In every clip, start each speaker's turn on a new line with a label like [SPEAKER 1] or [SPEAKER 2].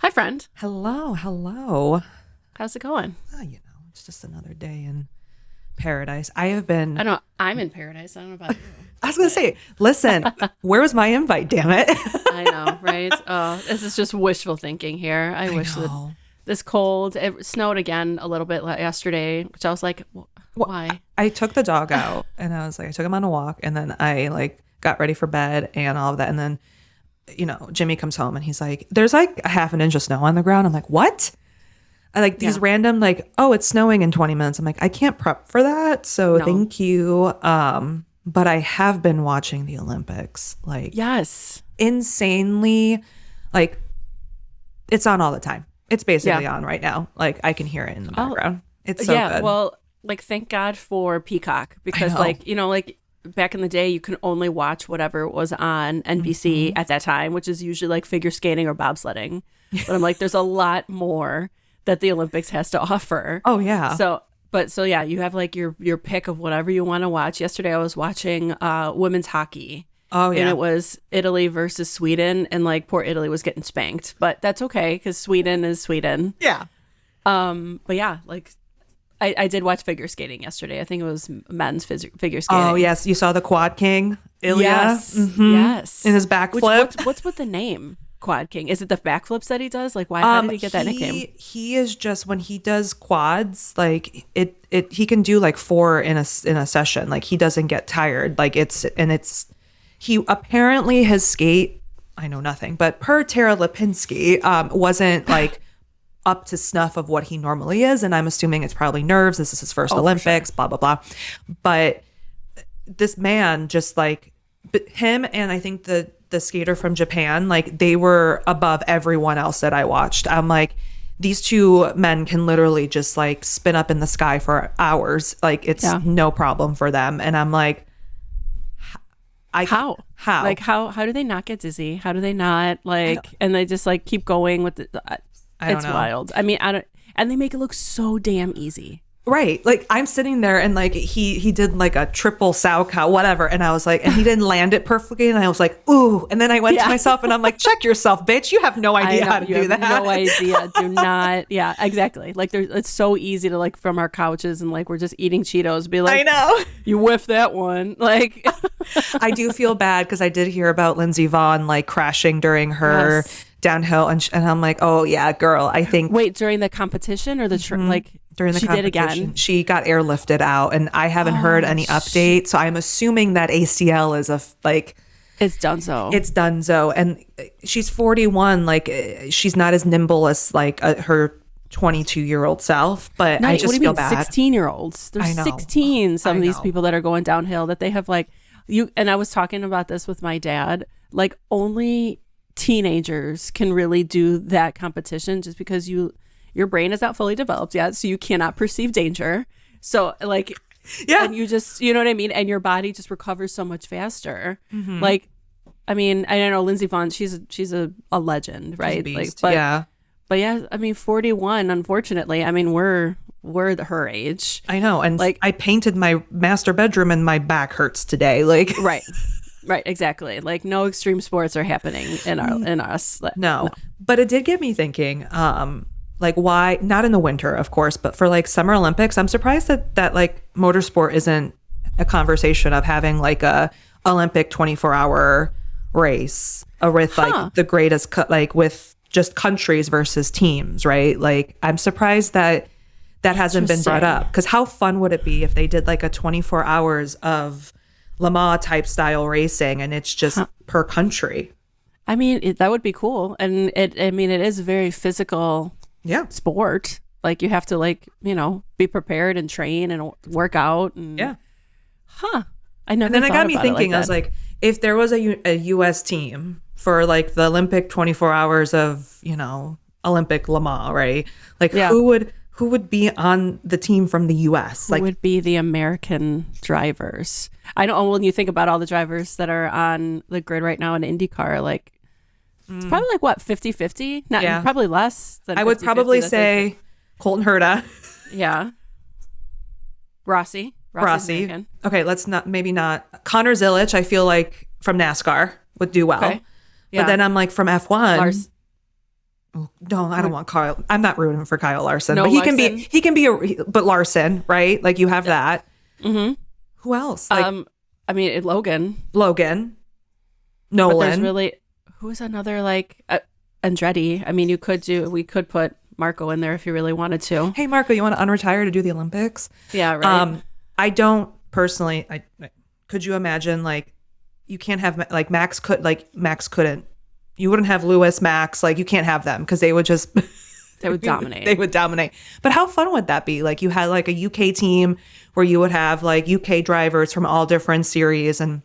[SPEAKER 1] Hi, friend.
[SPEAKER 2] Hello, hello.
[SPEAKER 1] How's it going?
[SPEAKER 2] Oh, it's just another day in paradise. I have been.
[SPEAKER 1] I know I'm in paradise. I don't know about you.
[SPEAKER 2] I was going to say, listen, where was my invite, damn it?
[SPEAKER 1] I know, right? Oh, this is just wishful thinking here. I wish that this cold. It snowed again a little bit yesterday, which I was like, why?
[SPEAKER 2] I took the dog out and I was like, I took him on a walk and then I got ready for bed and all of that. And then, Jimmy comes home and he's like, there's like a half an inch of snow on the ground. I'm like, what? I like these random oh, it's snowing in 20 minutes. I'm like, I can't prep for that. So thank you. But I have been watching the Olympics,
[SPEAKER 1] yes,
[SPEAKER 2] insanely, it's on all the time. It's basically on right now. I can hear it in the background. It's so good.
[SPEAKER 1] Well, thank God for Peacock because back in the day, you can only watch whatever was on NBC at that time, which is usually figure skating or bobsledding. But I'm like, there's a lot more that the Olympics has to offer.
[SPEAKER 2] Oh yeah.
[SPEAKER 1] So you have your pick of whatever you want to watch. Yesterday I was watching women's hockey.
[SPEAKER 2] Oh yeah.
[SPEAKER 1] And it was Italy versus Sweden, and poor Italy was getting spanked, but that's okay because Sweden is Sweden.
[SPEAKER 2] Yeah.
[SPEAKER 1] But yeah, I did watch figure skating yesterday. I think it was men's figure skating.
[SPEAKER 2] Oh yes, you saw the Quad King, Ilya.
[SPEAKER 1] Yes.
[SPEAKER 2] Mm-hmm.
[SPEAKER 1] Yes.
[SPEAKER 2] In his backflip.
[SPEAKER 1] What's with the name? Quad King. Is it the backflips that he does? How did he get that nickname?
[SPEAKER 2] He is just, when he does quads, he can do 4 in a session. He doesn't get tired. He apparently his skate, I know nothing, but per Tara Lipinski, wasn't up to snuff of what he normally is, and I'm assuming it's probably nerves. This is his first Olympics, blah blah blah. But this man just him and I think the skater from Japan, they were above everyone else that I watched. I'm like, these two men can literally just spin up in the sky for hours. It's no problem for them. And I'm like,
[SPEAKER 1] how do they not get dizzy? How do they not and they just keep going with it. It's wild. I mean, and they make it look so damn easy.
[SPEAKER 2] Right. I'm sitting there and he did a triple sow cow, whatever. And I was like, and he didn't land it perfectly. And I was like, ooh. And then I went to myself and I'm like, check yourself, bitch. You have no idea how to do that.
[SPEAKER 1] No idea. Do not. Yeah, exactly. It's so easy to from our couches and we're just eating Cheetos. Be like,
[SPEAKER 2] I know.
[SPEAKER 1] You whiffed that one.
[SPEAKER 2] I do feel bad because I did hear about Lindsey Vonn crashing during her downhill. And I'm like, oh yeah, girl, I think.
[SPEAKER 1] Wait, during the competition or the
[SPEAKER 2] during the
[SPEAKER 1] she
[SPEAKER 2] competition,
[SPEAKER 1] did again.
[SPEAKER 2] She got airlifted out, and I haven't heard any update. So I'm assuming that ACL is
[SPEAKER 1] it's donezo.
[SPEAKER 2] It's donezo, and she's 41. She's not as nimble as her 22-year-old self. But I just feel bad.
[SPEAKER 1] 16-year-olds. There's 16. Some of these people that are going downhill that they have you. And I was talking about this with my dad. Only teenagers can really do that competition, just because your brain is not fully developed yet, so you cannot perceive danger. So and you just, you know what I mean? And your body just recovers so much faster. Mm-hmm. I mean, I don't know, Lindsey Vonn, she's a legend, right?
[SPEAKER 2] She's a beast.
[SPEAKER 1] But yeah, I mean, 41, unfortunately. I mean, we're her age.
[SPEAKER 2] I know. And I painted my master bedroom and my back hurts today.
[SPEAKER 1] Right, exactly. No extreme sports are happening in us.
[SPEAKER 2] No. But it did get me thinking, why, not in the winter, of course, but for Summer Olympics, I'm surprised that motorsport isn't a conversation of having a Olympic 24-hour race with the greatest, with just countries versus teams, right? I'm surprised that hasn't been brought up, because how fun would it be if they did a 24 hours of Le Mans type style racing, and it's just per country.
[SPEAKER 1] I mean, that would be cool. And it is a very physical sport. You have to be prepared and train and work out. And, I never.
[SPEAKER 2] And then it got me thinking. I was like, if there was a U.S. team for the Olympic 24 hours of Olympic Le Mans, right? Who would be on the team from the U.S.?
[SPEAKER 1] Who would be the American drivers? I know when you think about all the drivers that are on the grid right now in IndyCar, it's probably 50-50? Probably less than 50-50.
[SPEAKER 2] I would probably say Colton Herta.
[SPEAKER 1] Yeah. Rossi.
[SPEAKER 2] American. Okay, maybe not. Connor Zilic, I feel from NASCAR would do well. Okay. Yeah. But then I'm from F1. No, I don't want Kyle. I'm not rooting for Kyle Larson,
[SPEAKER 1] No,
[SPEAKER 2] but
[SPEAKER 1] Larson.
[SPEAKER 2] he can be but Larson, right? Like you have that.
[SPEAKER 1] Mm-hmm.
[SPEAKER 2] Who else? Like,
[SPEAKER 1] I mean, Logan.
[SPEAKER 2] Nolan.
[SPEAKER 1] But there's really, who's another like Andretti? I mean, we could put Marco in there if you really wanted to.
[SPEAKER 2] Hey, Marco, you want to unretire to do the Olympics?
[SPEAKER 1] Yeah, right.
[SPEAKER 2] I don't personally. Could you imagine like you can't have like Max couldn't. You wouldn't have Lewis, Max, like you can't have them because they would just
[SPEAKER 1] they would dominate.
[SPEAKER 2] They would dominate. But how fun would that be? Like you had like a UK team where you would have like UK drivers from all different series and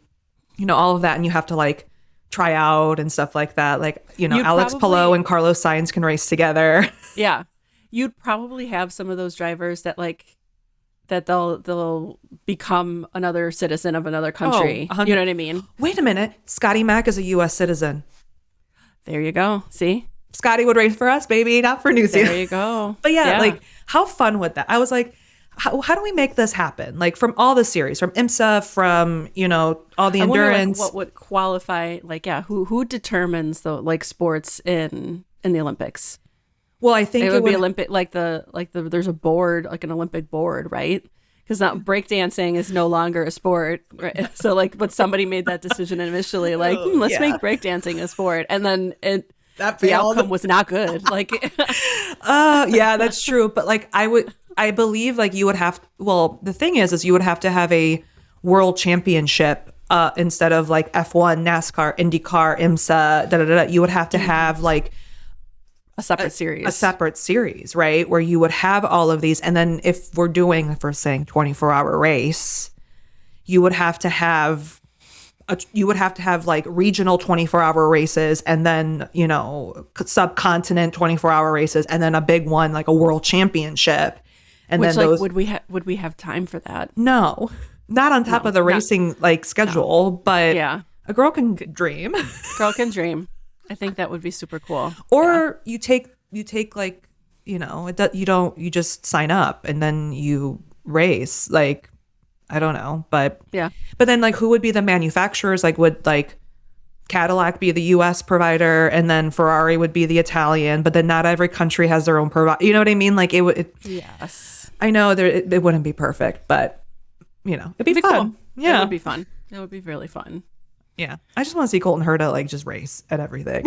[SPEAKER 2] all of that, and you have to like try out and stuff like that. Like, Alex Palou and Carlos Sainz can race together.
[SPEAKER 1] Yeah. You'd probably have some of those drivers that they'll become another citizen of another country.
[SPEAKER 2] Oh,
[SPEAKER 1] you know what I mean?
[SPEAKER 2] Wait a minute. Scotty Mack is a US citizen.
[SPEAKER 1] There you go. See?
[SPEAKER 2] Scotty would race for us, baby, not for New Zealand.
[SPEAKER 1] There you go.
[SPEAKER 2] But yeah, like how fun would that? I was like, how do we make this happen? Like from all the series, from IMSA, from, all the endurance.
[SPEAKER 1] What would qualify, who determines the sports in the Olympics?
[SPEAKER 2] Well, I think
[SPEAKER 1] it would be Olympic, there's a board, like an Olympic board, right? Because breakdancing is no longer a sport, right? So but somebody made that decision initially, let's make breakdancing a sport, and then the outcome was not good.
[SPEAKER 2] Yeah, that's true. But I believe you would have. Well, the thing is you would have to have a world championship instead of F1, NASCAR, IndyCar, IMSA. You would have to have
[SPEAKER 1] a separate
[SPEAKER 2] series, right? Where you would have all of these. And then if we're saying 24-hour race, you would have to have regional 24-hour races and then, subcontinent 24-hour races and then a big one, like a world championship. And
[SPEAKER 1] Which,
[SPEAKER 2] then those
[SPEAKER 1] would we have time for that?
[SPEAKER 2] No, not on top of the racing schedule, but
[SPEAKER 1] yeah,
[SPEAKER 2] a girl can dream.
[SPEAKER 1] Girl can dream. I think that would be super cool.
[SPEAKER 2] Or you take you just sign up and then you race. I don't know, but
[SPEAKER 1] yeah.
[SPEAKER 2] But then who would be the manufacturers? Would Cadillac be the US provider and then Ferrari would be the Italian, but then not every country has their own provider. You know what I mean?
[SPEAKER 1] Yes.
[SPEAKER 2] I know it wouldn't be perfect, but it'd be fun.
[SPEAKER 1] Cool.
[SPEAKER 2] Yeah.
[SPEAKER 1] It would be fun. It would be really fun.
[SPEAKER 2] Yeah. I just want to see Colton Herta just race at everything.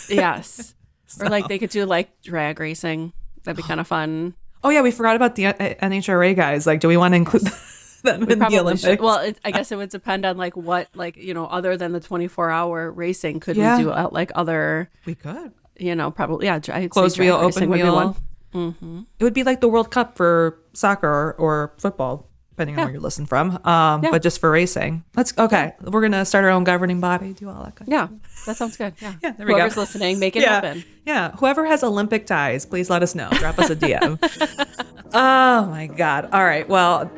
[SPEAKER 1] Yes. Or they could do drag racing. That'd be kind of fun.
[SPEAKER 2] Oh yeah, we forgot about the NHRA guys. Do we want to include them in the Olympics?
[SPEAKER 1] Should. Well, I guess it would depend on what other than the 24-hour racing, could we do other?
[SPEAKER 2] We could.
[SPEAKER 1] Probably
[SPEAKER 2] Closed wheel, open wheel.
[SPEAKER 1] Mm-hmm.
[SPEAKER 2] It would be like the World Cup for soccer or football, depending on where you're listening from. But just for racing. We're gonna start our own governing body, do all that kind of stuff.
[SPEAKER 1] That sounds good. Yeah.
[SPEAKER 2] Yeah, there we go.
[SPEAKER 1] Whoever's listening, make it happen.
[SPEAKER 2] Yeah. Whoever has Olympic ties, please let us know. Drop us a DM. Oh my God. All right. Well,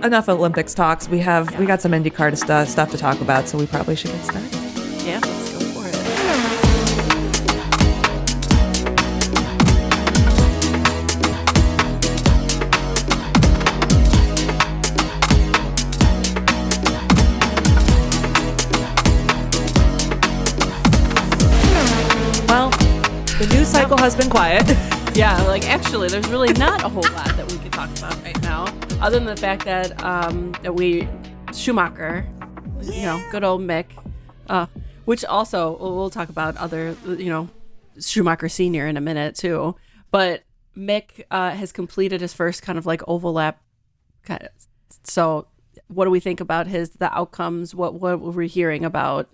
[SPEAKER 2] enough Olympics talks. We got some IndyCar stuff to talk about, so we probably should get started.
[SPEAKER 1] Yeah, let's go for it.
[SPEAKER 2] Well, the news cycle has been quiet.
[SPEAKER 1] Yeah, actually, there's really not a whole lot that we could talk about right now, other than the fact that Schumacher, good old Mick, which also we'll talk about other, Schumacher Senior in a minute too. But Mick has completed his first kind of oval lap. So, what do we think about the outcomes? What were we hearing about?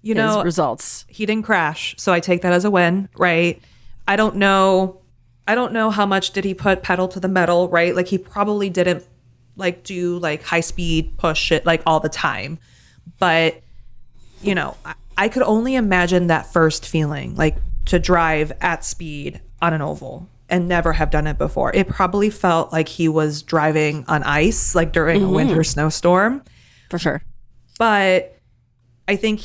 [SPEAKER 1] His results.
[SPEAKER 2] He didn't crash, so I take that as a win, right? I don't know how much did he put pedal to the metal, right? He probably didn't do high speed push it all the time. But I could only imagine that first feeling, to drive at speed on an oval and never have done it before. It probably felt like he was driving on ice, during a winter snowstorm.
[SPEAKER 1] For sure.
[SPEAKER 2] But I think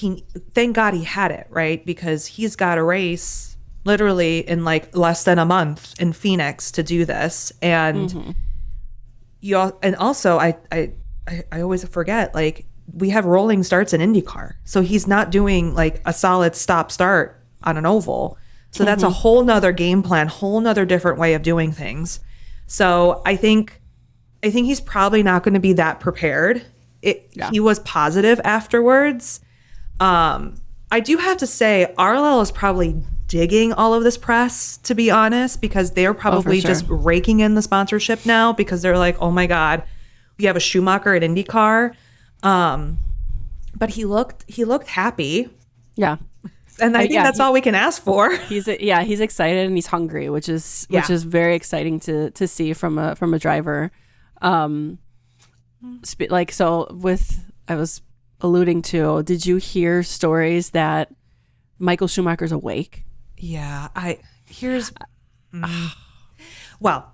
[SPEAKER 2] thank God he had it, right? Because he's got a race literally in less than a month in Phoenix to do this. And also I always forget, we have rolling starts in IndyCar. So he's not doing a solid stop start on an oval. So that's a whole nother game plan, whole nother different way of doing things. So I think he's probably not going to be that prepared. He was positive afterwards. I do have to say, RLL is probably digging all of this press, to be honest, because they're probably just raking in the sponsorship now because they're like, oh my God, we have a Schumacher at IndyCar. But he looked happy.
[SPEAKER 1] Yeah.
[SPEAKER 2] And I think that's all we can ask for.
[SPEAKER 1] He's excited and he's hungry, which is very exciting to see from a driver. I was alluding to, did you hear stories that Michael Schumacher's awake?
[SPEAKER 2] Yeah, well,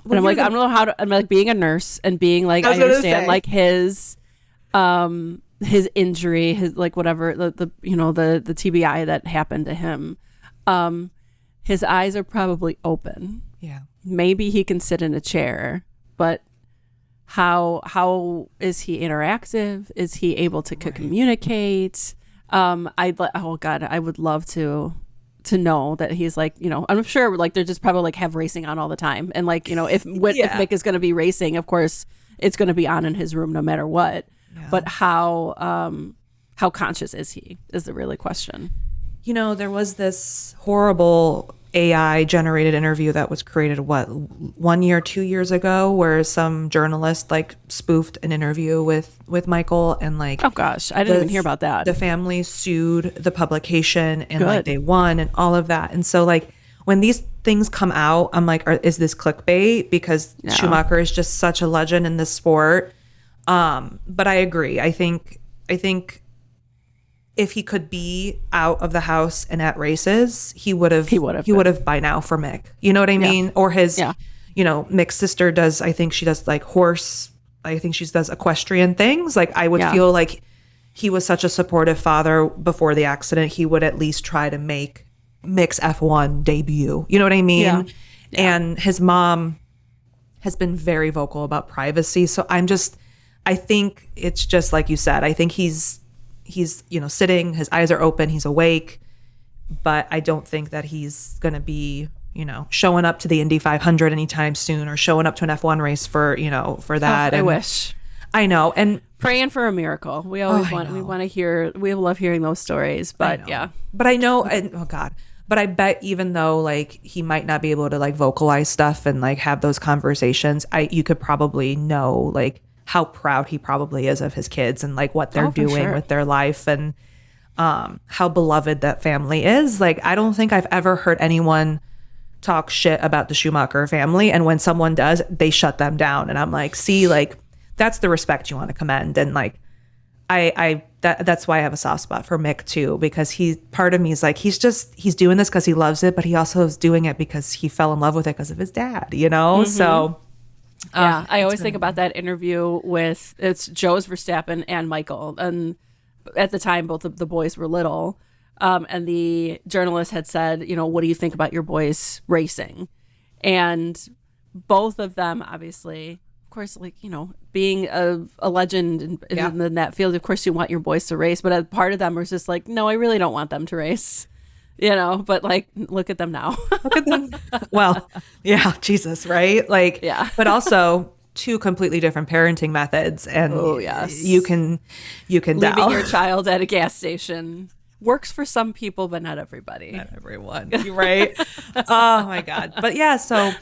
[SPEAKER 1] and I'm like, I don't know how to. I'm like being a nurse and being like, I understand like his injury, his like whatever the TBI that happened to him. His eyes are probably open.
[SPEAKER 2] Yeah,
[SPEAKER 1] maybe he can sit in a chair, but how is he interactive? Is he able to communicate? I would love to know that he's like, I'm sure like they're just probably like have racing on all the time. And like, if Mick is going to be racing, of course it's going to be on in his room no matter what. Yeah. But how conscious is he is the really question.
[SPEAKER 2] There was this horrible AI generated interview that was created 1 year, 2 years ago, where some journalist like spoofed an interview with Michael, and like,
[SPEAKER 1] oh gosh, I didn't even hear about that.
[SPEAKER 2] The family sued the publication and like they won and all of that. And so like when these things come out, I'm like, is this clickbait? Because Schumacher is just such a legend in this sport. But I agree. I think if he could be out of the house and at races, he would have by now for Mick. You know what I mean? Or his, Mick's sister does, I think she does like she does equestrian things. Like I would feel like he was such a supportive father before the accident. He would at least try to make Mick's F1 debut. You know what I mean? Yeah. And his mom has been very vocal about privacy. So I think it's just like you said, I think he's sitting, his eyes are open, he's awake, but I don't think that he's going to be, showing up to the Indy 500 anytime soon or showing up to an F1 race for that.
[SPEAKER 1] I wish.
[SPEAKER 2] I know. And
[SPEAKER 1] praying for a miracle. We always we love hearing those stories, but yeah.
[SPEAKER 2] But I know, but I bet even though like he might not be able to like vocalize stuff and like have those conversations, you could probably know like how proud he probably is of his kids and like what they're doing with their life and how beloved that family is. Like, I don't think I've ever heard anyone talk shit about the Schumacher family. And when someone does, they shut them down. And I'm like, see, like, that's the respect you want to commend. And like, that's why I have a soft spot for Mick too, because part of me is like, he's doing this because he loves it, but he also is doing it because he fell in love with it because of his dad, So
[SPEAKER 1] I always think about that interview it's Joe's Verstappen and Michael, and at the time both of the boys were little, and the journalist had said, what do you think about your boys racing? And both of them obviously, of course, like being a legend in that field, of course you want your boys to race, but a part of them was just like, no, I really don't want them to race. But like, look at them now.
[SPEAKER 2] Look at them. Well, yeah, Jesus, right? Like, yeah. But also two completely different parenting methods, and you can
[SPEAKER 1] leaving your child at a gas station works for some people, but not everybody.
[SPEAKER 2] Not everyone, right? Oh my God! But yeah, so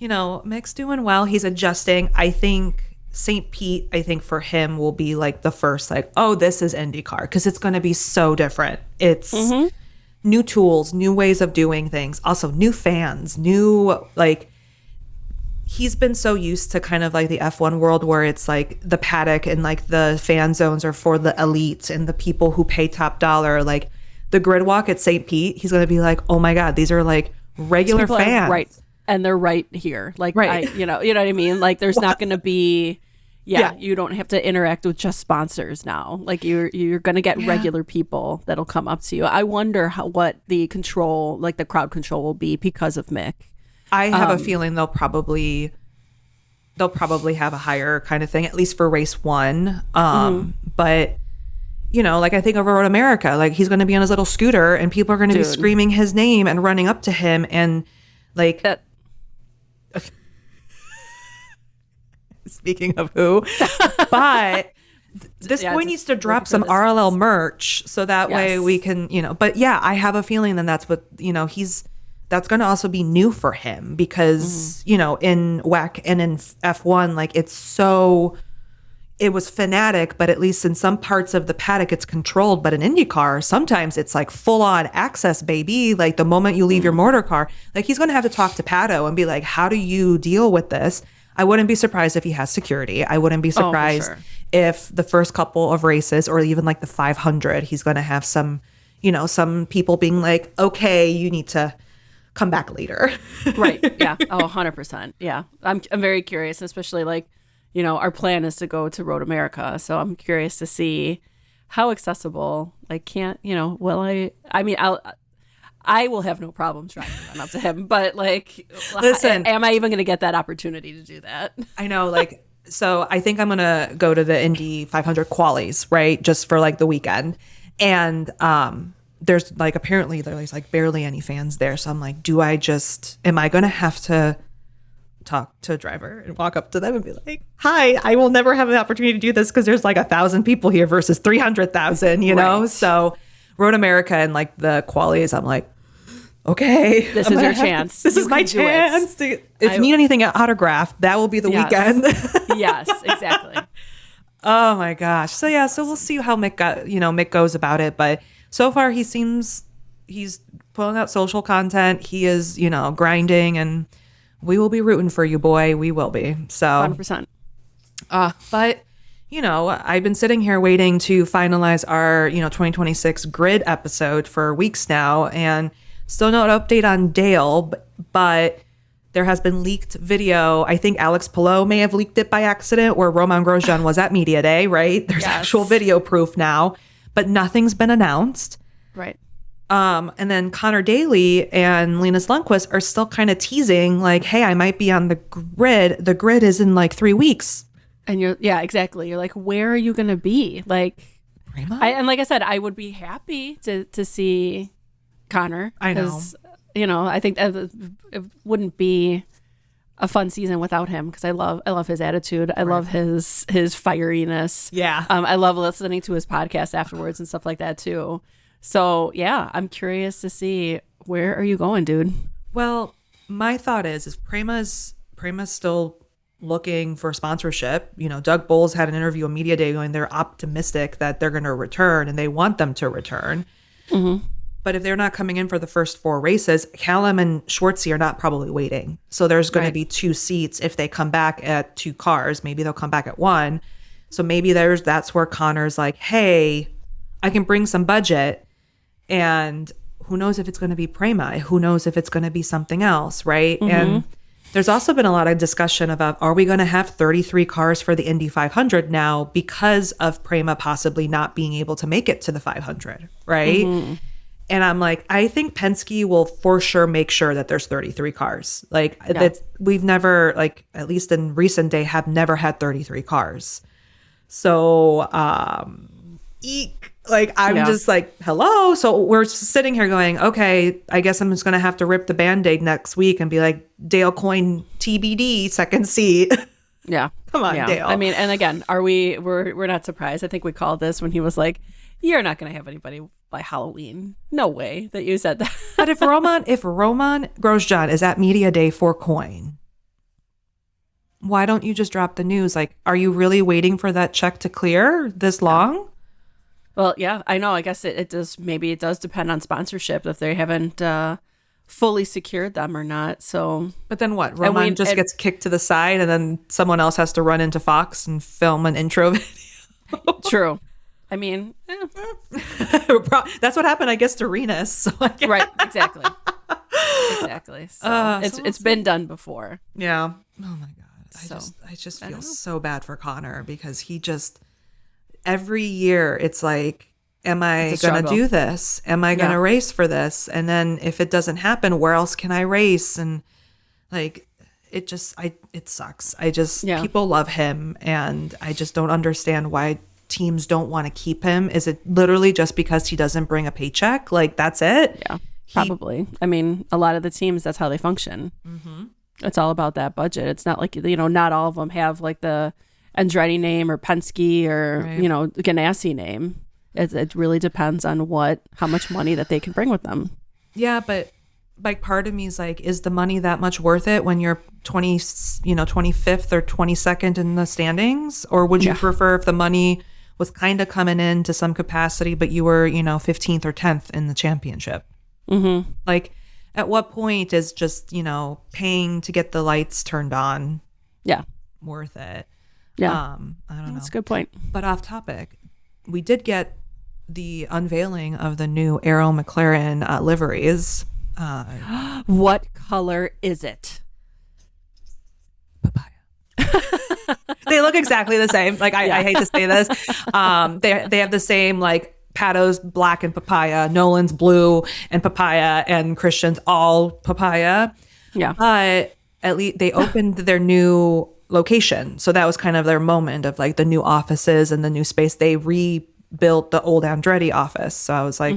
[SPEAKER 2] Mick's doing well. He's adjusting. I think St. Pete, for him will be like the first, like, oh, this is IndyCar, because it's going to be so different. It's new tools, new ways of doing things, also new fans, he's been so used to kind of like the F1 world where it's like the paddock and like the fan zones are for the elite and the people who pay top dollar. Like the grid walk at St. Pete, he's going to be like, oh my God, these are like regular fans.
[SPEAKER 1] Right. And they're right here. Like, right. You know what I mean? Like there's not going to be... Yeah, you don't have to interact with just sponsors now. Like you're going to get regular people that'll come up to you. I wonder what the control, like the crowd control, will be because of Mick.
[SPEAKER 2] I have a feeling they'll probably have a higher kind of thing, at least for race one. But you know, like I think of Road America, like he's going to be on his little scooter and people are going to be screaming his name and running up to him and like speaking of who, but this boy needs to drop some RLL merch so that way we can, you know, but yeah, I have a feeling then that's what, you know, that's going to also be new for him because, you know, in WEC and in F1, like it was fanatic, but at least in some parts of the paddock, it's controlled. But in IndyCar, sometimes it's like full on access, baby. Like the moment you leave your motor car, like he's going to have to talk to Pato and be like, how do you deal with this? I wouldn't be surprised if he has security. I wouldn't be surprised if the first couple of races or even like the 500, he's going to have some, you know, some people being like, okay, you need to come back later.
[SPEAKER 1] Right. Yeah. Oh, 100%. Yeah. I'm very curious, especially like, you know, our plan is to go to Road America. So I'm curious to see how accessible, like, can't, you know, I will have no problems trying to run up to him, but like, listen, am I even going to get that opportunity to do that?
[SPEAKER 2] I know, like, so I think I'm going to go to the Indy 500 qualies, right? Just for like the weekend. And, there's like, apparently there's like barely any fans there. So I'm like, am I going to have to talk to a driver and walk up to them and be like, hi, I will never have the opportunity to do this because there's like 1,000 people here versus 300,000, you know? So Road America and like the qualies, I'm like, okay.
[SPEAKER 1] This is your chance.
[SPEAKER 2] This is my chance. If you need anything autographed, that will be the weekend.
[SPEAKER 1] Yes, exactly.
[SPEAKER 2] Oh my gosh. So yeah, so we'll see how Mick goes about it. But so far he's pulling out social content. He is, you know, grinding and we will be rooting for you, boy. We will be. So
[SPEAKER 1] 100%.
[SPEAKER 2] But, you know, I've been sitting here waiting to finalize our, you know, 2026 grid episode for weeks now and still no update on Dale, but there has been leaked video. I think Alex Palou may have leaked it by accident where Roman Grosjean was at Media Day, right? There's actual video proof now, but nothing's been announced.
[SPEAKER 1] Right.
[SPEAKER 2] And then Connor Daly and Linus Lundqvist are still kind of teasing like, hey, I might be on the grid. The grid is in like 3 weeks.
[SPEAKER 1] And exactly. You're like, where are you going to be? Like, and like I said, I would be happy to see Connor.
[SPEAKER 2] I know.
[SPEAKER 1] You know, I think it wouldn't be a fun season without him because I love his attitude. I love his fieriness.
[SPEAKER 2] Yeah.
[SPEAKER 1] I love listening to his podcast afterwards and stuff like that too. So yeah, I'm curious to see, where are you going, dude?
[SPEAKER 2] Well, my thought is Prema's still looking for sponsorship. You know, Doug Bowles had an interview on Media Day going, they're optimistic that they're going to return and they want them to return. Mm-hmm. But if they're not coming in for the first 4 races, Callum and Schwartzy are not probably waiting. So there's going to be 2 seats if they come back at 2 cars. Maybe they'll come back at 1. So maybe that's where Connor's like, hey, I can bring some budget. And who knows if it's going to be Prema? Who knows if it's going to be something else, right? Mm-hmm. And there's also been a lot of discussion about, are we going to have 33 cars for the Indy 500 now because of Prema possibly not being able to make it to the 500, right? Mm-hmm. And I'm like, I think Penske will for sure make sure that there's 33 cars. Like we've never, like, at least in recent day, have never had 33 cars. So, eek. Like, I'm just like, hello. So we're sitting here going, okay, I guess I'm just going to have to rip the Band-Aid next week and be like, Dale Coyne TBD, second seat.
[SPEAKER 1] Yeah.
[SPEAKER 2] Come on, Dale.
[SPEAKER 1] I mean, and again, we're not surprised. I think we called this when he was like, you're not going to have anybody by Halloween. No way that you said that.
[SPEAKER 2] But if Roman Grosjean is at Media Day for Coyne, why don't you just drop the news? Like, are you really waiting for that check to clear this long?
[SPEAKER 1] Well, yeah, I know. I guess it does. Maybe it does depend on sponsorship if they haven't fully secured them or not. So,
[SPEAKER 2] but then what? Roman gets kicked to the side, and then someone else has to run into Fox and film an intro video.
[SPEAKER 1] True. I mean,
[SPEAKER 2] that's what happened, I guess, to Renus. So
[SPEAKER 1] right. Exactly. So it's been done before.
[SPEAKER 2] Yeah. Oh my God. I just feel so bad for Connor because he just. Every year it's like, am I going to do this? Am I going to race for this? And then if it doesn't happen, where else can I race? And like, it sucks. People love him and I just don't understand why teams don't want to keep him? Is it literally just because he doesn't bring a paycheck? Like, that's it?
[SPEAKER 1] Yeah, probably. I mean, a lot of the teams, that's how they function. It's all about that budget. It's not like, not all of them have like the Andretti name or Penske or, Ganassi name. It really depends on how much money that they can bring with them.
[SPEAKER 2] Yeah, but like part of me is like, is the money that much worth it when you're 25th or 22nd in the standings? Or would you prefer if the money was kind of coming in to some capacity, but you were, 15th or 10th in the championship?
[SPEAKER 1] Mm-hmm.
[SPEAKER 2] Like, at what point is just, paying to get the lights turned on worth it?
[SPEAKER 1] Yeah.
[SPEAKER 2] I don't know.
[SPEAKER 1] That's a good point.
[SPEAKER 2] But off topic, we did get the unveiling of the new Aero McLaren liveries.
[SPEAKER 1] What color is it?
[SPEAKER 2] Papaya. They look exactly the same. Like, I hate to say this. They have the same, like, Pato's black and papaya, Nolan's blue and papaya, and Christian's all papaya.
[SPEAKER 1] Yeah.
[SPEAKER 2] But at least they opened their new location. So that was kind of their moment of like the new offices and the new space. They rebuilt the old Andretti office. So I was like,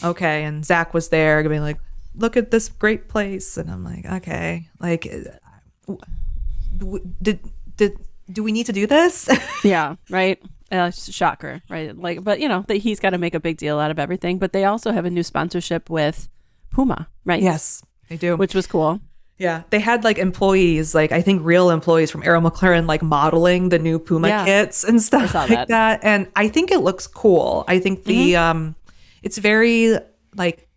[SPEAKER 2] okay. And Zach was there being like, look at this great place. And I'm like, okay, like, do we need to do this?
[SPEAKER 1] Yeah. Right. Shocker. Right. Like, but he's got to make a big deal out of everything, but they also have a new sponsorship with Puma, right?
[SPEAKER 2] Yes, they do.
[SPEAKER 1] Which was cool.
[SPEAKER 2] Yeah, they had like employees, like I think real employees from Aero McLaren, like modeling the new Puma kits and stuff like that. And I think it looks cool. I think the it's very like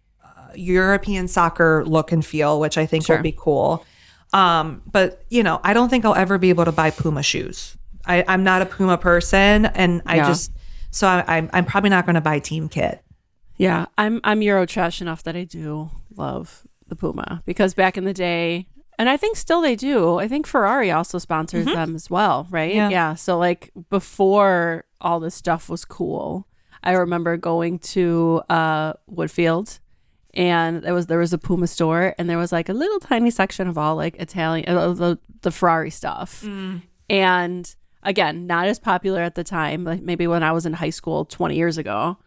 [SPEAKER 2] European soccer look and feel, which I think will be cool. But I don't think I'll ever be able to buy Puma shoes. I'm not a Puma person, and I'm probably not going to buy team kit.
[SPEAKER 1] Yeah, I'm Euro trash enough that I do love the Puma, because back in the day, and I think still they do, I think Ferrari also sponsors them as well, right? Yeah. So like before all this stuff was cool, I remember going to Woodfield, and there was a Puma store, and there was like a little tiny section of all like Italian the Ferrari stuff. And again, not as popular at the time, like maybe when I was in high school 20 years ago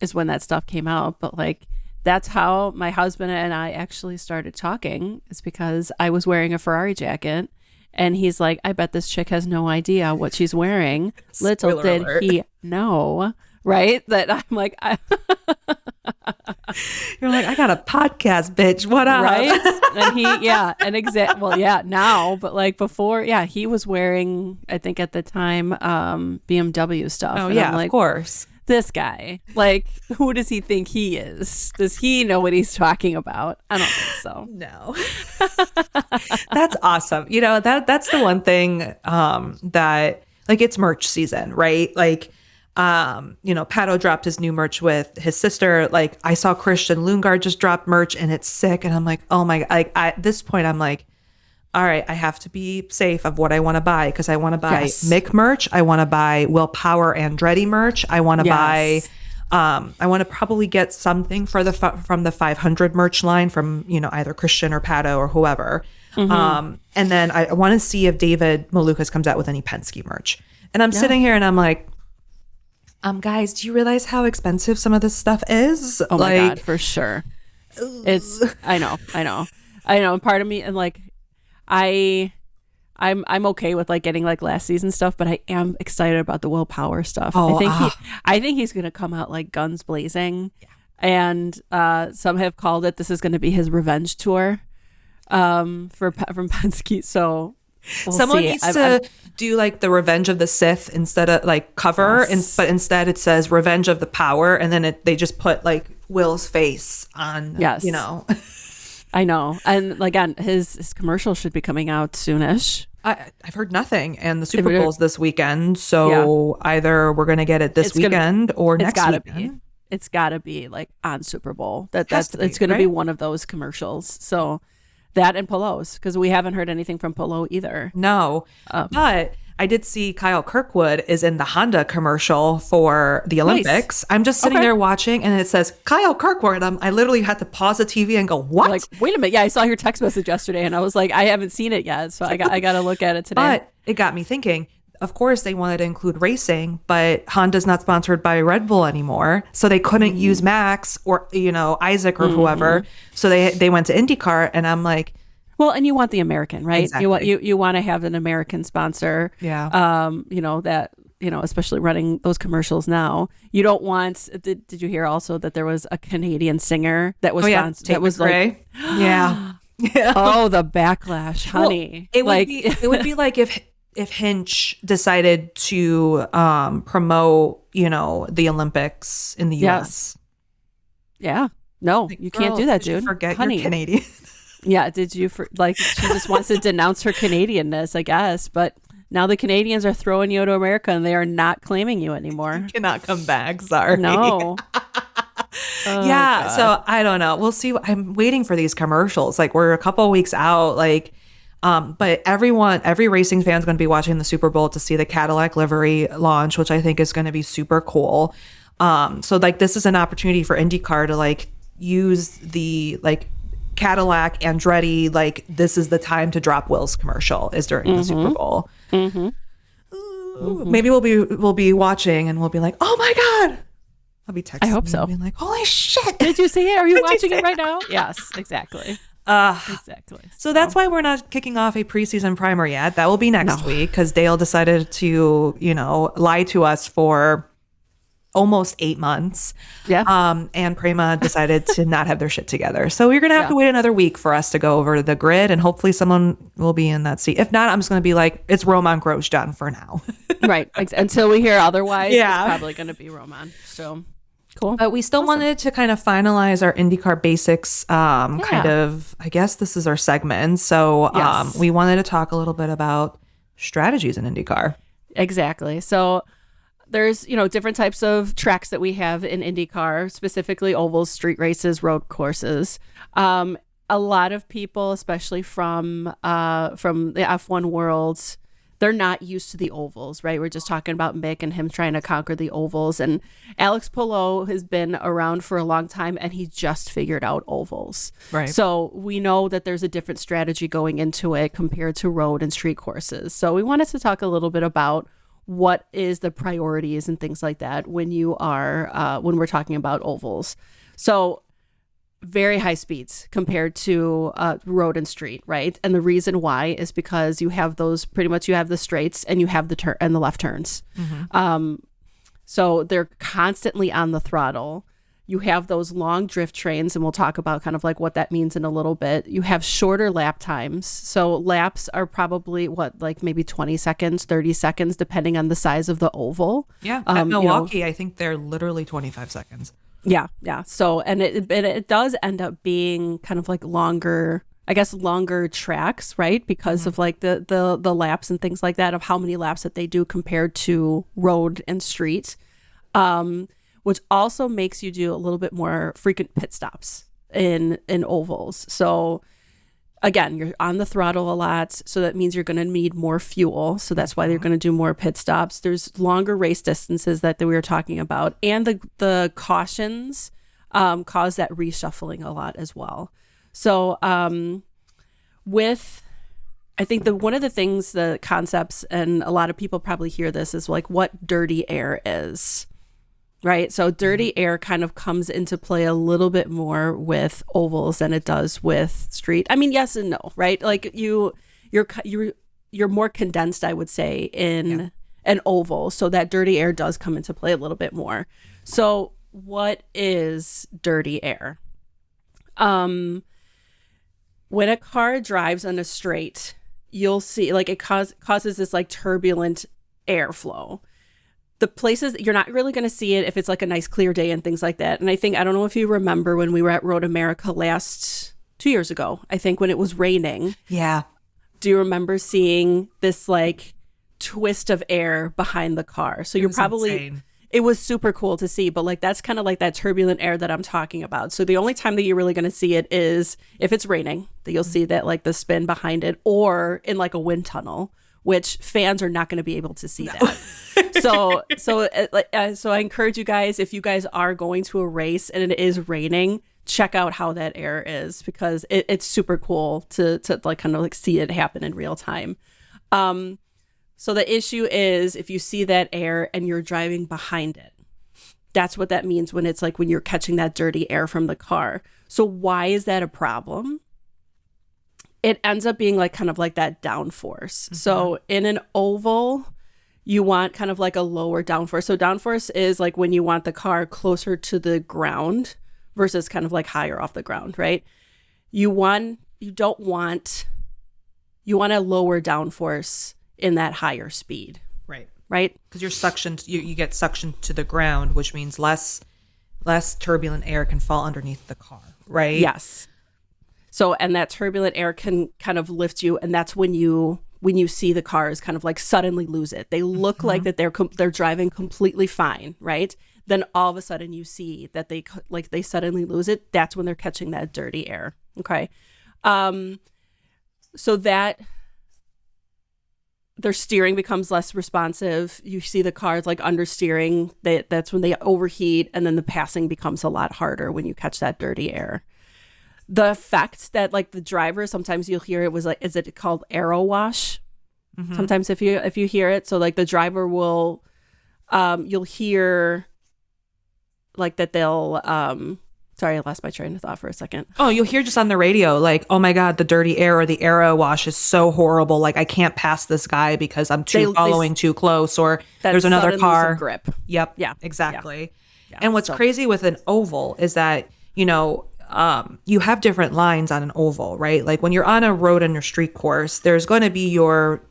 [SPEAKER 1] is when that stuff came out. But like, that's how my husband and I actually started talking, is because I was wearing a Ferrari jacket, and he's like, I bet this chick has no idea what she's wearing. Little did he know, right? That I'm like,
[SPEAKER 2] you're like, I got a podcast, bitch. What up?
[SPEAKER 1] Right? And now, but like before, he was wearing, I think at the time, BMW stuff.
[SPEAKER 2] Oh,
[SPEAKER 1] and
[SPEAKER 2] yeah,
[SPEAKER 1] I'm like,
[SPEAKER 2] of course.
[SPEAKER 1] This guy, like, who does he think he is? Does he know what he's talking about? I don't think so.
[SPEAKER 2] No. That's awesome. That's the one thing that, like, it's merch season, right? Like, Pato dropped his new merch with his sister. Like, I saw Christian Lundgaard just drop merch, and it's sick. And I'm like, oh my, like, at this point, I'm like, all right, I have to be safe of what I want to buy, because I want to buy Mick merch. I want to buy Will Power Andretti merch. I want to buy, I want to probably get something for from the 500 merch line from, either Christian or Pato or whoever. And then I want to see if David Malukas comes out with any Penske merch. And I'm sitting here and I'm like, guys, do you realize how expensive some of this stuff is?
[SPEAKER 1] Oh my God, for sure. I know. Part of me, and like, I'm okay with like getting like last season stuff, but I am excited about the Will Power stuff. I think he's gonna come out like guns blazing, and some have called it, this is going to be his revenge tour from Penske. So
[SPEAKER 2] someone needs to do like the Revenge of the Sith instead of like cover, but instead it says Revenge of the Power, and then they just put like Will's face on.
[SPEAKER 1] I know. And again, his commercial should be coming out soonish.
[SPEAKER 2] I've heard nothing. And the Super Bowl's this weekend. So either we're going to get it this weekend or next weekend.
[SPEAKER 1] It's got to be like on Super Bowl. It's going to be one of those commercials. So that and Pelosi, because we haven't heard anything from Pelosi either.
[SPEAKER 2] No. But I did see Kyle Kirkwood is in the Honda commercial for the Olympics. Nice. I'm just sitting there watching, and it says Kyle Kirkwood. I literally had to pause the TV and go, what?
[SPEAKER 1] Like, wait a minute. Yeah, I saw your text message yesterday, and I was like, I haven't seen it yet. So I got to look at it today.
[SPEAKER 2] But it got me thinking, of course they wanted to include racing, but Honda's not sponsored by Red Bull anymore. So they couldn't use Max or, Isaac or whoever. So they went to IndyCar, and I'm like,
[SPEAKER 1] well, and you want the American, right?
[SPEAKER 2] Exactly.
[SPEAKER 1] You want to have an American sponsor.
[SPEAKER 2] Yeah.
[SPEAKER 1] That, especially running those commercials now. You don't want, did you hear also that there was a Canadian singer that was sponsored? That was like,
[SPEAKER 2] yeah.
[SPEAKER 1] Oh, the backlash, honey.
[SPEAKER 2] Well, it would be like if Hinch decided to promote, the Olympics in the US.
[SPEAKER 1] Yeah. No,
[SPEAKER 2] Like,
[SPEAKER 1] you can't do that, dude.
[SPEAKER 2] Forget
[SPEAKER 1] honey.
[SPEAKER 2] you're Canadian.
[SPEAKER 1] Yeah, did you she just wants to denounce her Canadianness, I guess, but now the Canadians are throwing you to America and they are not claiming you anymore.
[SPEAKER 2] You cannot come back, sorry.
[SPEAKER 1] No.
[SPEAKER 2] Yeah, God. So I don't know. We'll see. I'm waiting for these commercials. Like, we're a couple of weeks out, like but every racing fan is going to be watching the Super Bowl to see the Cadillac livery launch, which I think is going to be super cool. So like this is an opportunity for IndyCar to like use the like Cadillac Andretti, like this is the time to drop Will's commercial is during the Super Bowl. Maybe we'll be watching and we'll be like, oh my God. I'll be texting.
[SPEAKER 1] I hope so.
[SPEAKER 2] And being like, holy shit.
[SPEAKER 1] Did you see it? Are you watching it right now? Yes, exactly. Exactly.
[SPEAKER 2] So that's why we're not kicking off a preseason primer yet. That will be next week because Dale decided to, lie to us for almost 8 months.
[SPEAKER 1] Yeah.
[SPEAKER 2] And Prema decided to not have their shit together. So we're going to have to wait another week for us to go over the grid and hopefully someone will be in that seat. If not, I'm just going to be like, it's Roman Grosjean for now.
[SPEAKER 1] Right. Until we hear otherwise, it's probably going to be Roman. So cool.
[SPEAKER 2] But we still wanted to kind of finalize our IndyCar basics kind of, I guess this is our segment. So we wanted to talk a little bit about strategies in IndyCar.
[SPEAKER 1] Exactly. So there's, different types of tracks that we have in IndyCar, specifically ovals, street races, road courses. A lot of people, especially from the F1 world, they're not used to the ovals, right? We're just talking about Mick and him trying to conquer the ovals. And Alex Palou has been around for a long time and he just figured out ovals.
[SPEAKER 2] Right.
[SPEAKER 1] So we know that there's a different strategy going into it compared to road and street courses. So we wanted to talk a little bit about what is the priorities and things like that when you are when we're talking about ovals. So very high speeds compared to road and street, right? And the reason why is because you have you have the straights and you have the turn and the left turns. So they're constantly on the throttle. You have those long drift trains, and we'll talk about kind of like what that means in a little bit. You have shorter lap times. So laps are probably like maybe 20 seconds, 30 seconds, depending on the size of the oval.
[SPEAKER 2] Yeah. At Milwaukee, I think they're literally 25 seconds.
[SPEAKER 1] Yeah. Yeah. So, and it does end up being kind of like longer tracks, right? Because of like the laps and things like that, of how many laps that they do compared to road and street. Which also makes you do a little bit more frequent pit stops in ovals. So again, you're on the throttle a lot, so that means you're going to need more fuel. So that's why you're going to do more pit stops. There's longer race distances that we were talking about, and the cautions cause that reshuffling a lot as well. So I think one of the things, the concepts, and a lot of people probably hear this, is like what dirty air is. Right. So dirty air kind of comes into play a little bit more with ovals than it does with street. I mean, yes and no, right? Like you're more condensed, I would say, in an oval. So that dirty air does come into play a little bit more. So what is dirty air? When a car drives on a straight, you'll see like it causes this like turbulent airflow. The places you're not really going to see it if it's like a nice clear day and things like that. And I don't know if you remember when we were at Road America 2 years ago, I think, when it was raining.
[SPEAKER 2] Yeah.
[SPEAKER 1] Do you remember seeing this like twist of air behind the car? So you're probably insane. It was super cool to see, but like that's kind of like that turbulent air that I'm talking about. So the only time that you're really going to see it is if it's raining, that you'll see that like the spin behind it, or in like a wind tunnel, which fans are not going to be able to see that. So I encourage you guys, if you guys are going to a race and it is raining, check out how that air is, because it's super cool to like kind of like see it happen in real time. So the issue is if you see that air and you're driving behind it. That's what that means when it's like when you're catching that dirty air from the car. So why is that a problem? It ends up being like kind of like that downforce. So in an oval, you want kind of like a lower downforce. So downforce is like when you want the car closer to the ground versus kind of like higher off the ground, right? You want a lower downforce in that higher speed. Right?
[SPEAKER 2] Because you're suctioned, you get suctioned to the ground, which means less turbulent air can fall underneath the car, right?
[SPEAKER 1] Yes. So, and that turbulent air can kind of lift you, and that's when you see the cars kind of like suddenly lose it. They look like that they're driving completely fine, right? Then all of a sudden you see that they suddenly lose it. That's when they're catching that dirty air. Okay. So that their steering becomes less responsive. You see the cars like understeering. That's when they overheat, and then the passing becomes a lot harder when you catch that dirty air. The effect that like the driver, sometimes you'll hear it was like, is it called aero wash? Sometimes if you hear it, so like the driver will, you'll hear like that they'll, sorry, I lost my train of thought for a second.
[SPEAKER 2] Oh, you'll hear just on the radio, like, oh my God, the dirty air or the aero wash is so horrible. Like, I can't pass this guy because I'm following too close, or there's another car.
[SPEAKER 1] Grip.
[SPEAKER 2] Yep.
[SPEAKER 1] Yeah.
[SPEAKER 2] Exactly.
[SPEAKER 1] Yeah.
[SPEAKER 2] And what's crazy with an oval is that, you have different lines on an oval, right? Like when you're on a road and your street course, there's going to be your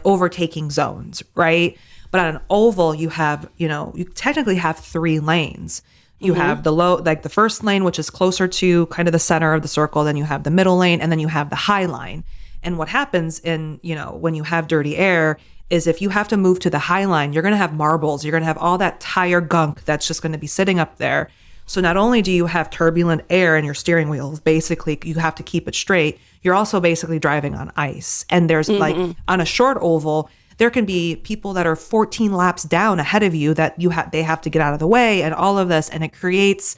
[SPEAKER 2] overtaking zones, right? But on an oval, you have, you technically have 3 lanes. You have the first lane, which is closer to kind of the center of the circle. Then you have the middle lane, and then you have the high line. And what happens when you have dirty air is if you have to move to the high line, you're going to have marbles. You're going to have all that tire gunk that's just going to be sitting up there. So not only do you have turbulent air in your steering wheels, basically you have to keep it straight. You're also basically driving on ice. And there's like on a short oval, there can be people that are 14 laps down ahead of you that they have to get out of the way and all of this. And it creates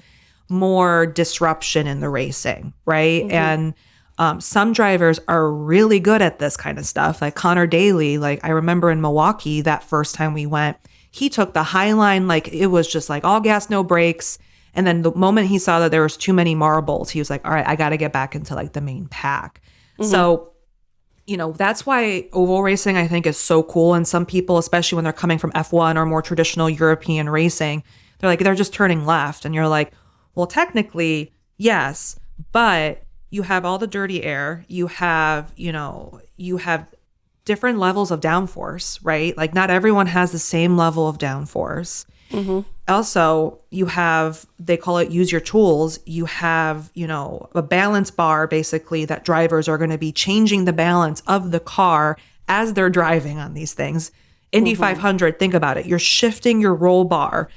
[SPEAKER 2] more disruption in the racing, right? And some drivers are really good at this kind of stuff. Like Connor Daly, like I remember in Milwaukee, that first time we went, he took the high line, like it was just like all gas, no brakes. And then the moment he saw that there was too many marbles, he was like, all right, I got to get back into like the main pack. So, that's why oval racing, I think, is so cool. And some people, especially when they're coming from F1 or more traditional European racing, they're just turning left. And you're like, well, technically, yes, but you have all the dirty air. You have different levels of downforce, right? Like not everyone has the same level of downforce. Also, you have, they call it use your tools. You have, a balance bar basically that drivers are going to be changing the balance of the car as they're driving on these things. Indy 500, think about it. You're shifting your roll bar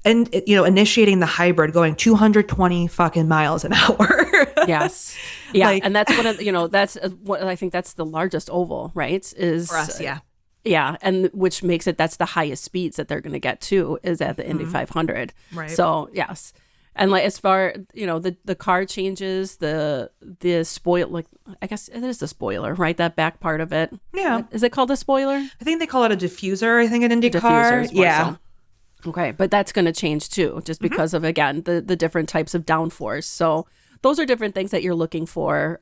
[SPEAKER 2] and, initiating the hybrid going 220 fucking miles an hour.
[SPEAKER 1] Yes. Yeah. And that's one of, that's what I think that's the largest oval, right? Is
[SPEAKER 2] for us. Yeah.
[SPEAKER 1] Yeah, and which makes it, that's the highest speeds that they're going to get to is at the Indy 500.
[SPEAKER 2] Right.
[SPEAKER 1] So, yes. And like as far, the car changes, the spoil, like I guess it is the spoiler, right? That back part of it.
[SPEAKER 2] Yeah.
[SPEAKER 1] Is it called a spoiler?
[SPEAKER 2] I think they call it a diffuser, I think, in IndyCar. Yeah.
[SPEAKER 1] So. Okay, but that's going to change too, just because of, again, the different types of downforce. So those are different things that you're looking for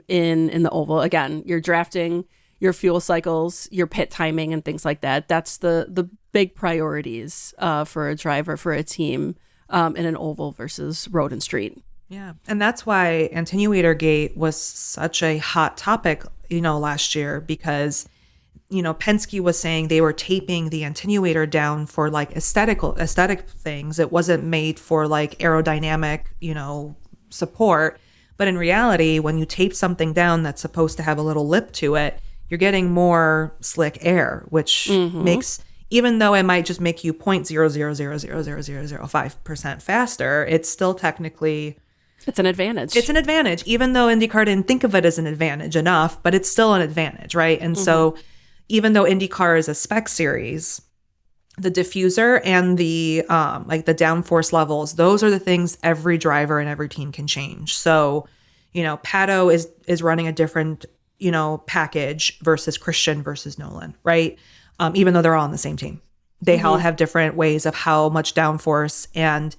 [SPEAKER 1] in the oval. Again, you're drafting your fuel cycles, your pit timing, and things like that. That's the big priorities for a driver, for a team in an oval versus road and street.
[SPEAKER 2] Yeah. And that's why attenuator gate was such a hot topic, last year, because, Penske was saying they were taping the attenuator down for like aesthetic things. It wasn't made for like aerodynamic, support. But in reality, when you tape something down that's supposed to have a little lip to it, you're getting more slick air, which makes, even though it might just make you 0.0000005% faster, it's still technically...
[SPEAKER 1] It's an advantage.
[SPEAKER 2] It's an advantage, even though IndyCar didn't think of it as an advantage enough, but it's still an advantage, right? And so even though IndyCar is a spec series, the diffuser and the the downforce levels, those are the things every driver and every team can change. So, Pato is running a different package versus Christian versus Nolan, right? Even though they're all on the same team. They all have different ways of how much downforce. And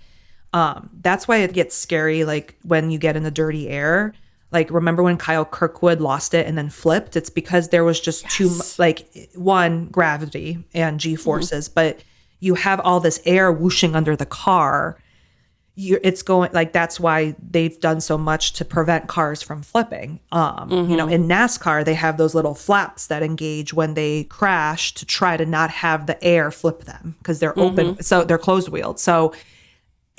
[SPEAKER 2] that's why it gets scary, like when you get in the dirty air. Like, remember when Kyle Kirkwood lost it and then flipped? It's because there was just too much, one, gravity and G-forces, but you have all this air whooshing under the car. It's going, that's why they've done so much to prevent cars from flipping. In NASCAR, they have those little flaps that engage when they crash to try to not have the air flip them because they're open, so they're closed wheeled. So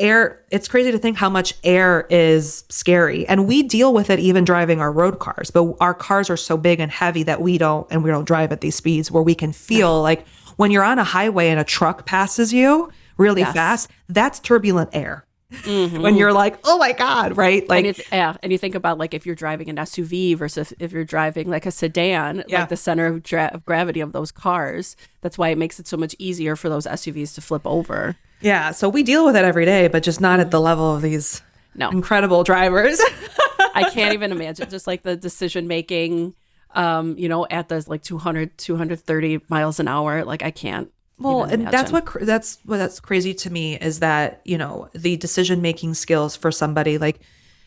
[SPEAKER 2] air, it's crazy to think how much air is scary. And we deal with it even driving our road cars, but our cars are so big and heavy that we don't drive at these speeds where we can feel like when you're on a highway and a truck passes you really fast, that's turbulent air. When you're like, oh my God, right? Like,
[SPEAKER 1] and you think about like if you're driving an SUV versus if you're driving like a sedan, like the center of gravity of those cars, that's why it makes it so much easier for those SUVs to flip over.
[SPEAKER 2] Yeah, so we deal with it every day, but just not at the level of these incredible drivers.
[SPEAKER 1] I can't even imagine just like the decision making, at those like 200, 230 miles an hour. Like I can't.
[SPEAKER 2] Well, and that's crazy to me is that, the decision making skills for somebody like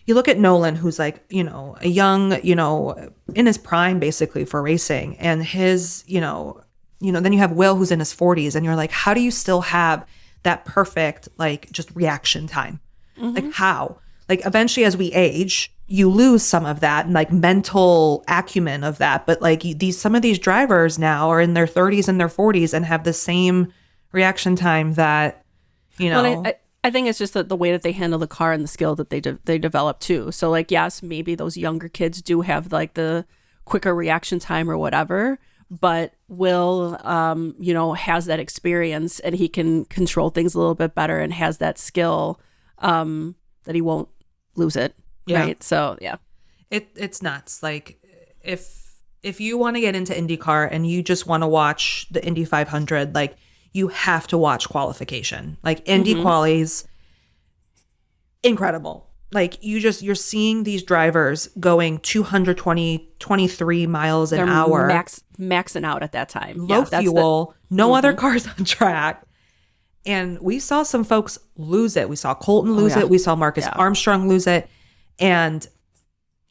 [SPEAKER 2] you look at Nolan, who's like, a young, in his prime basically for racing, and his, then you have Will who's in his 40s, and you're like, how do you still have that perfect like just reaction time? Like how? Like eventually as we age, you lose some of that and like mental acumen of that. But like some of these drivers now are in their 30s and their 40s and have the same reaction time that,
[SPEAKER 1] Well, I think it's just the way that they handle the car and the skill that they develop too. So like, yes, maybe those younger kids do have like the quicker reaction time or whatever, but Will, has that experience and he can control things a little bit better and has that skill that he won't lose it. Yeah. Right. So yeah,
[SPEAKER 2] it's nuts. Like if you want to get into IndyCar and you just want to watch the Indy 500, like you have to watch qualification. Like Indy qualies, incredible. Like you're seeing these drivers going 23 miles an hour,
[SPEAKER 1] maxing out at that time.
[SPEAKER 2] Low fuel, no other cars on track. And we saw some folks lose it. We saw Colton lose it. We saw Marcus Armstrong lose it. And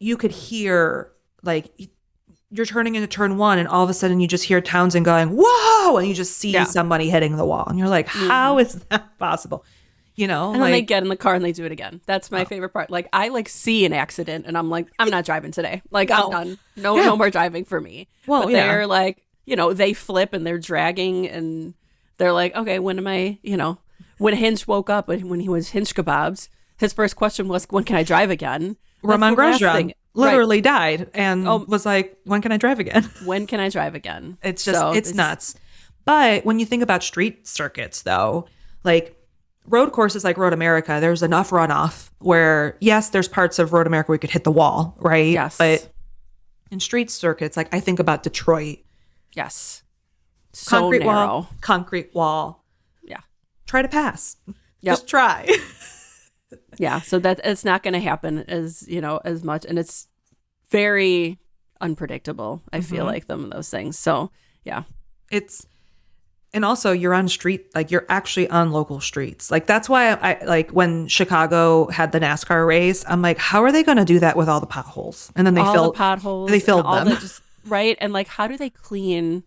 [SPEAKER 2] you could hear, like, you're turning into turn one, and all of a sudden you just hear Townsend going, whoa! And you just see somebody hitting the wall. And you're like, how is that possible? And
[SPEAKER 1] then they get in the car and they do it again. That's my favorite part. Like, I, like, see an accident, and I'm like, I'm not driving today. Like, I'm done. No more driving for me. Well, but they're like, they flip, and they're dragging, and they're like, okay, when am I, when Hinch woke up, when he was Hinch Kebabs, his first question was, when can I drive again?
[SPEAKER 2] Roman Grosjean literally died and was like, when can I drive again?
[SPEAKER 1] When can I drive again?
[SPEAKER 2] It's just, it's nuts. But when you think about street circuits, though, like road courses like Road America, there's enough runoff where, yes, there's parts of Road America where we could hit the wall, right?
[SPEAKER 1] Yes.
[SPEAKER 2] But in street circuits, like I think about Detroit.
[SPEAKER 1] Yes. So
[SPEAKER 2] concrete wall.
[SPEAKER 1] Yeah.
[SPEAKER 2] Try to pass. Just try.
[SPEAKER 1] Yeah, so that it's not going to happen as much, and it's very unpredictable. I feel like some of those things. So yeah, and also you're on street, like you're actually on local streets. Like that's why I like when Chicago had the NASCAR race. I'm like, how are they going to do that with all the potholes? And then they filled the potholes. They filled them, right? And like, how do they clean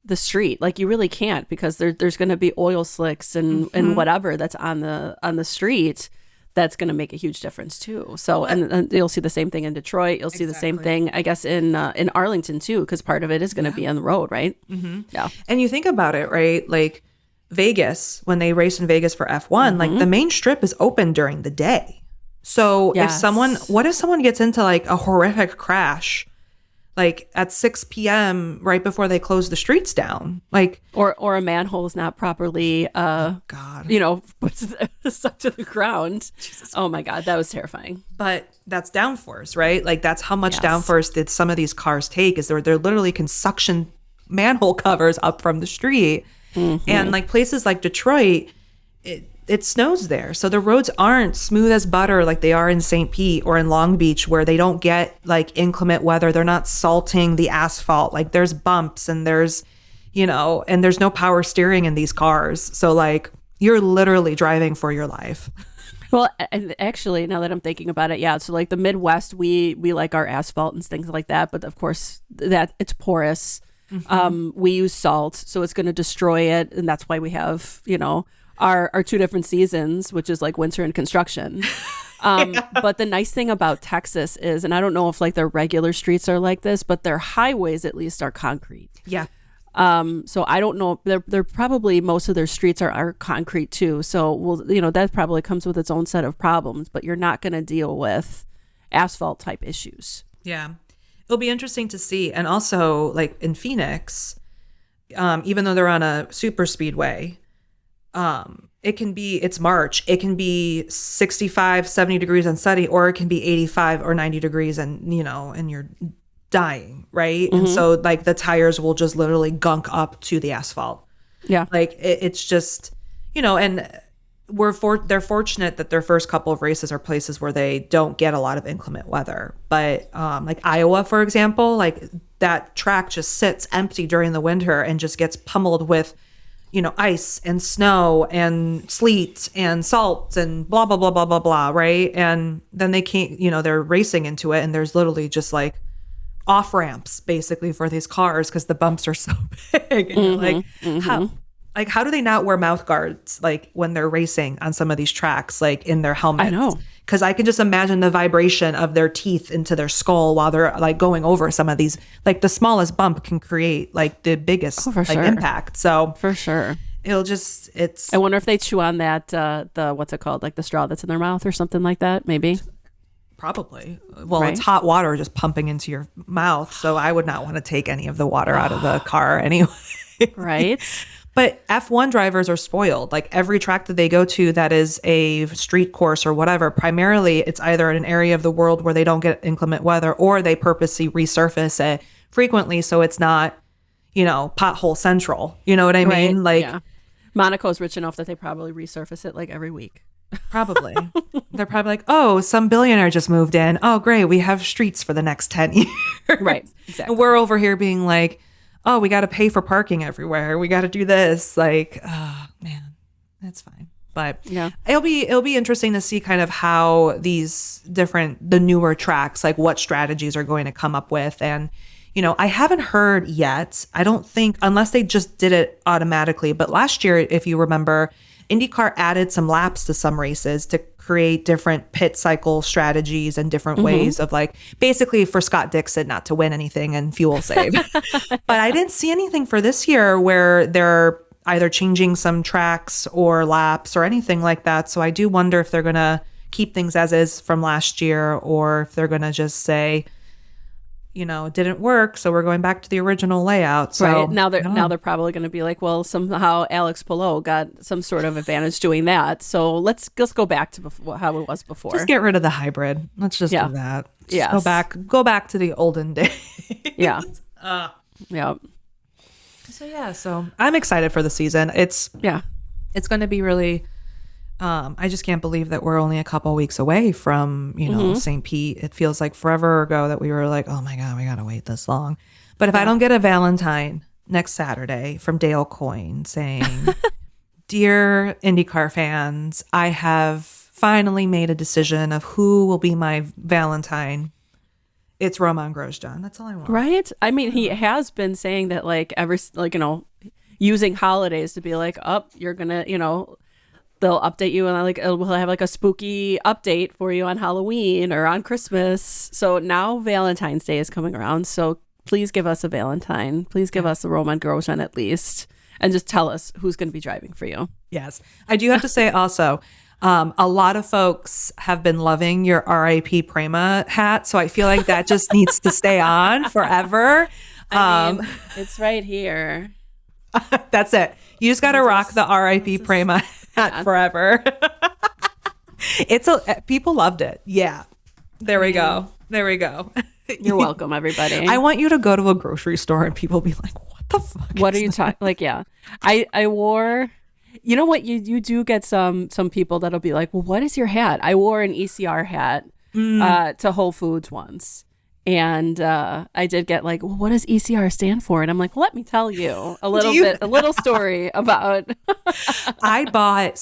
[SPEAKER 1] the street? Like you really can't, because there's going to be oil slicks and whatever that's on the street. That's going to make a huge difference too. So, and you'll see the same thing in Detroit. You'll see the same thing, I guess, in Arlington too, because part of it is going to be on the road, right? Yeah.
[SPEAKER 2] And you think about it, right? Like Vegas, when they race in Vegas for F1, like the main strip is open during the day. So if someone gets into like a horrific crash, like at 6 p.m. right before they close the streets down, like
[SPEAKER 1] or a manhole is not properly stuck to the ground. Oh my God, that was terrifying.
[SPEAKER 2] But that's downforce, right? Like that's how much downforce did some of these cars take, is they're literally can suction manhole covers up from the street. And like places like Detroit, it snows there. So the roads aren't smooth as butter like they are in St. Pete or in Long Beach, where they don't get like inclement weather. They're not salting the asphalt. Like there's bumps and there's, and there's no power steering in these cars. So like you're literally driving for your life.
[SPEAKER 1] Well, and actually, now that I'm thinking about it, yeah. So like the Midwest, we like our asphalt and things like that. But of course, that it's porous. We use salt, so it's going to destroy it, and that's why we have our two different seasons, which is like winter and construction. But the nice thing about Texas is, and I don't know if like their regular streets are like this, but their highways at least are concrete.
[SPEAKER 2] Yeah.
[SPEAKER 1] So I don't know. They're probably most of their streets are concrete too. So that probably comes with its own set of problems. But you're not going to deal with asphalt type issues.
[SPEAKER 2] Yeah, it'll be interesting to see. And also, like in Phoenix, even though they're on a super speedway, it's March. It can be 65, 70 degrees and sunny, or it can be 85 or 90 degrees and you're dying, right? And so like the tires will just literally gunk up to the asphalt.
[SPEAKER 1] Yeah.
[SPEAKER 2] Like it's just, and they're fortunate that their first couple of races are places where they don't get a lot of inclement weather. But like Iowa, for example, like that track just sits empty during the winter and just gets pummeled with ice and snow and sleet and salt and blah, blah, blah, blah, blah, blah, right? And then they can't, they're racing into it and there's literally just like off ramps basically for these cars because the bumps are so big. And you're like, how do they not wear mouth guards like when they're racing on some of these tracks, like in their helmets?
[SPEAKER 1] I know.
[SPEAKER 2] Because I can just imagine the vibration of their teeth into their skull while they're like going over some of these. Like the smallest bump can create like the biggest impact. So
[SPEAKER 1] for sure,
[SPEAKER 2] it's.
[SPEAKER 1] I wonder if they chew on that the what's it called, like the straw that's in their mouth or something like that. Maybe.
[SPEAKER 2] Probably. Well,
[SPEAKER 1] right?
[SPEAKER 2] It's hot water just pumping into your mouth, so I would not want to take any of the water out of the car anyway.
[SPEAKER 1] Right.
[SPEAKER 2] But F1 drivers are spoiled. Like every track that they go to that is a street course or whatever, primarily it's either in an area of the world where they don't get inclement weather or they purposely resurface it frequently so it's not, pothole central. You know what I mean?
[SPEAKER 1] Right.
[SPEAKER 2] Like
[SPEAKER 1] yeah. Monaco's rich enough that they probably resurface it like every week.
[SPEAKER 2] Probably. They're probably like, oh, some billionaire just moved in. Oh, great. We have streets for the next 10 years.
[SPEAKER 1] Right. Exactly.
[SPEAKER 2] And we're over here being like, oh, we got to pay for parking everywhere. We got to do this. Like, oh, man, that's fine. But
[SPEAKER 1] yeah,
[SPEAKER 2] it'll be interesting to see kind of how the newer tracks, like what strategies are going to come up with. And, I haven't heard yet. I don't think, unless they just did it automatically. But last year, if you remember, IndyCar added some laps to some races to create different pit cycle strategies and different ways of like basically for Scott Dixon not to win anything and fuel save. But I didn't see anything for this year where they're either changing some tracks or laps or anything like that. So I do wonder if they're going to keep things as is from last year or if they're going to just say, it didn't work, so we're going back to the original layout. So
[SPEAKER 1] right. Now they're probably going to be like, well, somehow Alex Palou got some sort of advantage doing that. So let's go back to how it was before.
[SPEAKER 2] Just get rid of the hybrid. Let's just do that.
[SPEAKER 1] Yeah.
[SPEAKER 2] Go back to the olden days.
[SPEAKER 1] Yeah. Yeah.
[SPEAKER 2] So I'm excited for the season. It's going to be really. I just can't believe that we're only a couple weeks away from, St. Pete. It feels like forever ago that we were like, oh my God, we got to wait this long. But if I don't get a Valentine next Saturday from Dale Coyne saying, dear IndyCar fans, I have finally made a decision of who will be my Valentine. It's Roman Grosjean. That's all I want.
[SPEAKER 1] Right. I mean, he has been saying that using holidays to be like, you're going to, they'll update you and we'll have like a spooky update for you on Halloween or on Christmas. So now Valentine's Day is coming around. So please give us a Valentine. Please give us a Roman Grosjean at least. And just tell us who's going to be driving for you.
[SPEAKER 2] Yes. I do have to say also, a lot of folks have been loving your RIP Prema hat. So I feel like that just needs to stay on forever.
[SPEAKER 1] I mean, it's right here.
[SPEAKER 2] That's it. You just got to rock the RIP Prema hat forever. People loved it. Yeah. There we go.
[SPEAKER 1] You're welcome, everybody.
[SPEAKER 2] I want you to go to a grocery store and people be like, what the fuck?
[SPEAKER 1] What are you talking? Like, yeah. I wore, You know what? You do get some people that'll be like, well, what is your hat? I wore an ECR hat to Whole Foods once. And I did get like, well, what does ECR stand for? And I'm like, well, let me tell you a little story about.
[SPEAKER 2] I bought,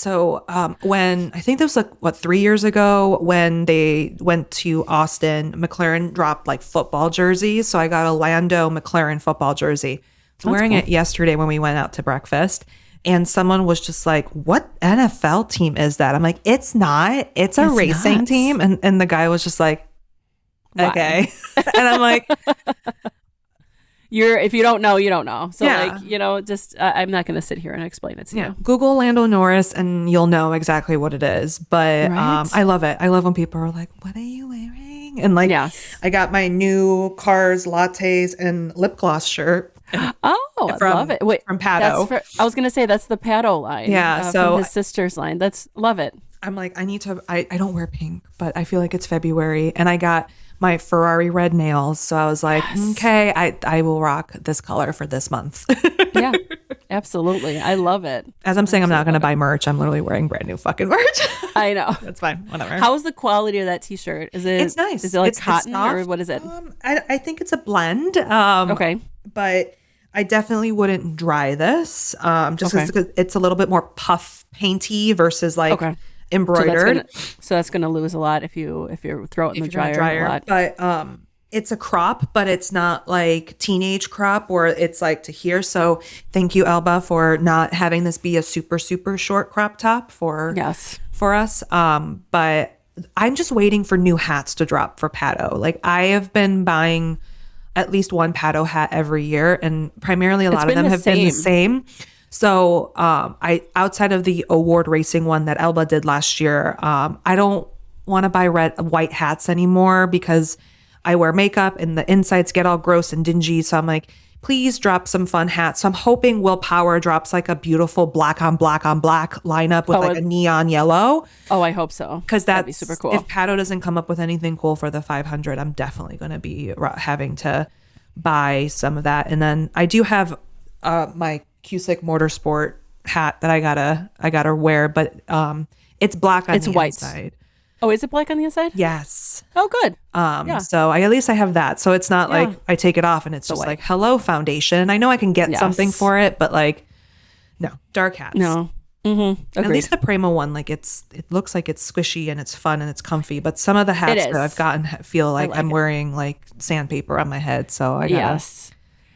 [SPEAKER 2] when, I think this was like, 3 years ago when they went to Austin, McLaren dropped like football jerseys. So I got a Lando McLaren football jersey. I was wearing it yesterday when we went out to breakfast. And someone was just like, what NFL team is that? I'm like, it's not. It's a racing team. And the guy was just like, okay. And I'm like,
[SPEAKER 1] if you don't know, you don't know. So just I'm not going to sit here and explain it to you.
[SPEAKER 2] Google Lando Norris and you'll know exactly what it is. But I love it. I love when people are like, what are you wearing? And like, I got my new Cars Lattes and lip gloss shirt.
[SPEAKER 1] Oh, I love it. Wait,
[SPEAKER 2] from Pato.
[SPEAKER 1] I was going to say that's the Pato line.
[SPEAKER 2] Yeah.
[SPEAKER 1] From his sister's line. Love it.
[SPEAKER 2] I'm like, I don't wear pink, but I feel like it's February. And I got my Ferrari red nails. So I was like, okay, I will rock this color for this month.
[SPEAKER 1] Yeah, absolutely. I love it.
[SPEAKER 2] As I'm saying, I'm not going to buy merch. I'm literally wearing brand new fucking merch.
[SPEAKER 1] I know.
[SPEAKER 2] That's fine. Whatever.
[SPEAKER 1] How's the quality of that t-shirt?
[SPEAKER 2] It's nice.
[SPEAKER 1] Is it like cotton or what is it?
[SPEAKER 2] I think it's a blend.
[SPEAKER 1] Okay.
[SPEAKER 2] But I definitely wouldn't dry this. Just because it's a little bit more puff painty versus like embroidered.
[SPEAKER 1] So that's gonna lose a lot if you throw it in the dryer a lot.
[SPEAKER 2] But it's a crop, but it's not like teenage crop or it's like to here. So thank you, Elba, for not having this be a super, super short crop top for us. But I'm just waiting for new hats to drop for Pato. Like I have been buying at least one Pato hat every year, and primarily a lot of them have been the same. So I outside of the award racing one that Elba did last year, I don't want to buy white hats anymore because I wear makeup and the insides get all gross and dingy. So I'm like, please drop some fun hats. So I'm hoping Will Power drops like a beautiful black on black on black lineup with like a neon yellow.
[SPEAKER 1] Oh, I hope so.
[SPEAKER 2] Because that'd be super cool. If Pato doesn't come up with anything cool for the 500, I'm definitely going to be having to buy some of that. And then I do have my Cusick Motorsport hat that I gotta wear, but it's black on the inside.
[SPEAKER 1] Oh, is it black on the inside?
[SPEAKER 2] Yes.
[SPEAKER 1] Oh, good.
[SPEAKER 2] So at least I have that. So it's not like I take it off and it's just like, hello, foundation. I know I can get something for it, but like, no, dark hats.
[SPEAKER 1] No. Mm-hmm.
[SPEAKER 2] At least the Prima one, like it looks like it's squishy and it's fun and it's comfy. But some of the hats that I've gotten feel like I'm wearing like sandpaper on my head. So I gotta.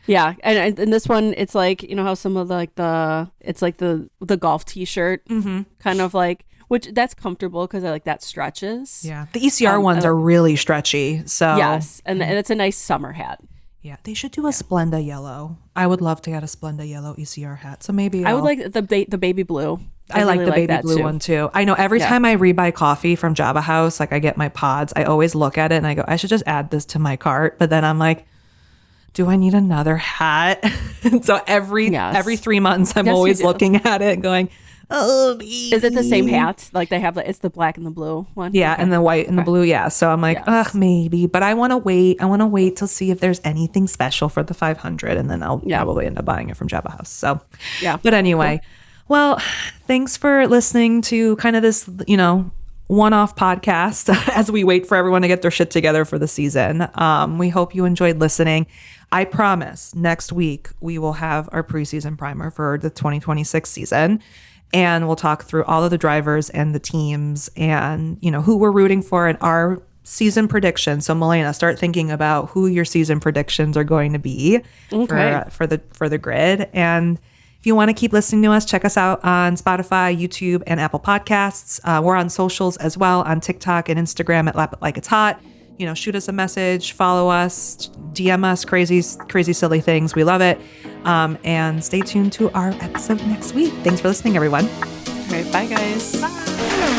[SPEAKER 1] Yeah, and this one, it's like, you know how some of it's like the golf t-shirt, kind of like, which that's comfortable because I like that stretches.
[SPEAKER 2] Yeah, the ECR ones are really stretchy. So
[SPEAKER 1] yes, and it's a nice summer hat.
[SPEAKER 2] Yeah, they should do a Splenda yellow. I would love to get a Splenda yellow ECR hat. So maybe
[SPEAKER 1] I would like the baby blue.
[SPEAKER 2] I like the baby blue one too. I know every time I rebuy coffee from Java House, like I get my pods, I always look at it and I go, I should just add this to my cart. But then I'm like, do I need another hat? So every 3 months, I'm always looking at it and going, oh, baby.
[SPEAKER 1] Is it the same hat? Like they have, it's the black and the blue one?
[SPEAKER 2] Yeah, and the white and the blue, yeah. So I'm like, maybe. But I want to wait. I want to wait to see if there's anything special for the 500, and then I'll probably end up buying it from Java House. So, But anyway, well, thanks for listening to kind of this, one-off podcast as we wait for everyone to get their shit together for the season. We hope you enjoyed listening. I promise next week we will have our preseason primer for the 2026 season, and we'll talk through all of the drivers and the teams and who we're rooting for and our season predictions. So Milena, start thinking about who your season predictions are going to be for the grid. And if you want to keep listening to us, check us out on Spotify, YouTube, and Apple Podcasts. We're on socials as well, on TikTok and Instagram at Lap It Like It's Hot. Shoot us a message, follow us, DM us crazy, silly things. We love it. And stay tuned to our episode next week. Thanks for listening, everyone.
[SPEAKER 1] All right, bye, guys.
[SPEAKER 2] Bye.